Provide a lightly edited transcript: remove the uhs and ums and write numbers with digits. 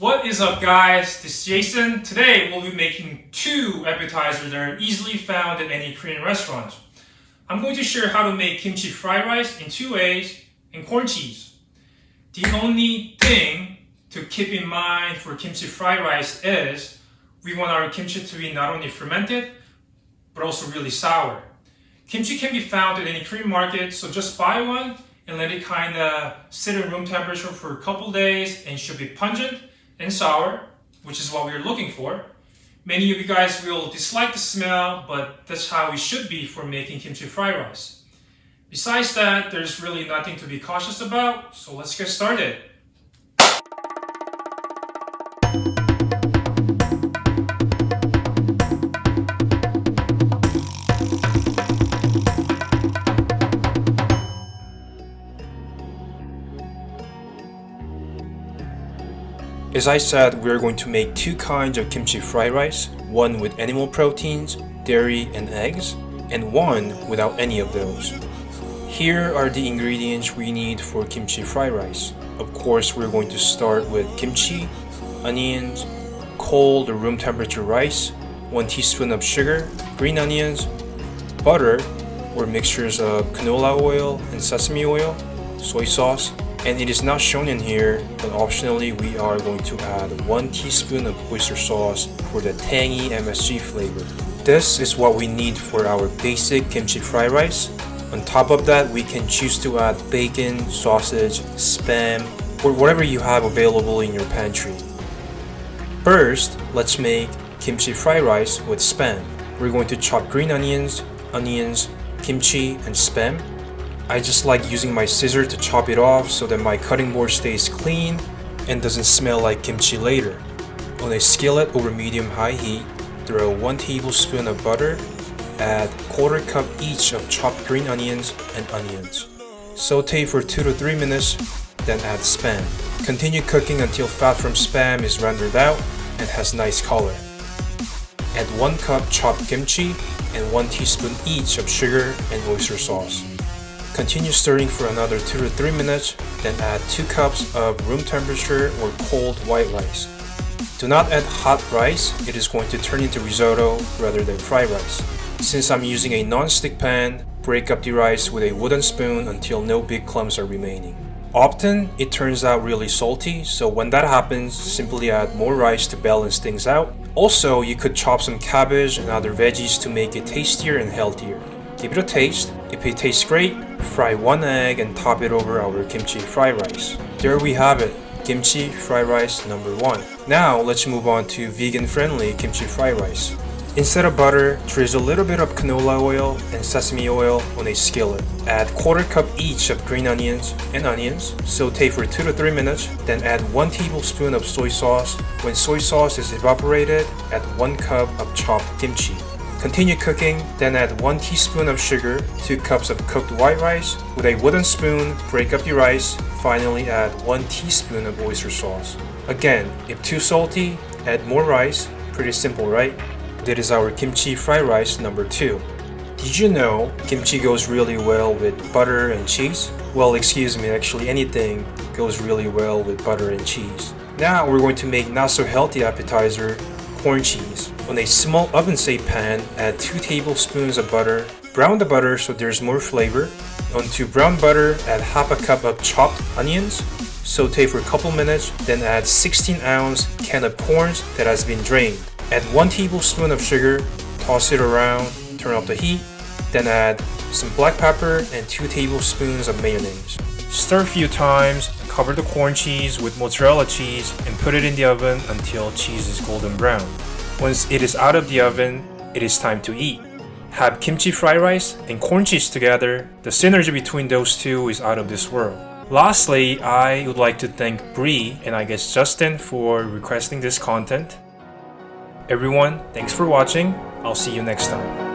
What is up, guys? This is Jason. Today we'll be making two appetizers that are easily found at any Korean restaurant. I'm going to share how to make kimchi fried rice in two ways and corn cheese. The only thing to keep in mind for kimchi fried rice is we want our kimchi to be not only fermented but also really sour. Kimchi can be found at any Korean market, so just buy one and let it kind of sit at room temperature for a couple days and should be pungent and sour, which is what we're looking for. Many of you guys will dislike the smell, but that's how it should be for making kimchi fried rice. Besides that, there's really nothing to be cautious about, so let's get started. As I said, we're going to make two kinds of kimchi fried rice, one with animal proteins, dairy and eggs, and one without any of those. Here are the ingredients we need for kimchi fried rice. Of course, we're going to start with kimchi, onions, cold or room temperature rice, 1 teaspoon of sugar, green onions, butter or mixtures of canola oil and sesame oil, soy sauce, and it is not shown in here, but optionally we are going to add 1 teaspoon of oyster sauce for the tangy MSG flavor. This is what we need for our basic kimchi fried rice. On top of that, we can choose to add bacon, sausage, spam, or whatever you have available in your pantry. First, let's make kimchi fried rice with spam. We're going to chop green onions, kimchi, and spam. I just like using my scissor to chop it off so that my cutting board stays clean and doesn't smell like kimchi later. On a skillet over medium-high heat, throw 1 tablespoon of butter, add 1/4 cup each of chopped green onions and onions. Saute for 2 to 3 minutes, then add spam. Continue cooking until fat from spam is rendered out and has nice color. Add 1 cup chopped kimchi and 1 teaspoon each of sugar and oyster sauce. Continue stirring for another 2 to 3 minutes, then add 2 cups of room temperature or cold white rice. Do not add hot rice, it is going to turn into risotto rather than fried rice. Since I'm using a non-stick pan, break up the rice with a wooden spoon until no big clumps are remaining. Often, it turns out really salty, so when that happens, simply add more rice to balance things out. Also, you could chop some cabbage and other veggies to make it tastier and healthier. Give it a taste. If it tastes great, fry 1 egg and top it over our kimchi fried rice. There we have it, kimchi fried rice number 1. Now let's move on to vegan-friendly kimchi fried rice. Instead of butter, drizzle a little bit of canola oil and sesame oil on a skillet. Add 1/4 cup each of green onions and onions. Saute for 2 to 3 minutes, then add 1 tablespoon of soy sauce. When soy sauce is evaporated, add 1 cup of chopped kimchi. Continue cooking, then add 1 teaspoon of sugar, 2 cups of cooked white rice. With a wooden spoon, break up the rice. Finally, add 1 teaspoon of oyster sauce. Again, if too salty, add more rice. Pretty simple, right? That is our kimchi fried rice number 2. Did you know kimchi goes really well with butter and cheese? Well, excuse me, actually anything goes really well with butter and cheese. Now we're going to make not so healthy appetizer, corn cheese. On a small oven-safe pan, add 2 tablespoons of butter. Brown the butter so there's more flavor. Onto brown butter, add 1/2 cup of chopped onions. Saute for a couple minutes, then add 16-ounce can of corns that has been drained. Add 1 tablespoon of sugar, toss it around, turn off the heat, then add some black pepper and 2 tablespoons of mayonnaise. Stir a few times, cover the corn cheese with mozzarella cheese and put it in the oven until cheese is golden brown. Once it is out of the oven, it is time to eat. Have kimchi fried rice and corn cheese together. The synergy between those two is out of this world. Lastly, I would like to thank Bree and I guess Justin for requesting this content. Everyone, thanks for watching. I'll see you next time.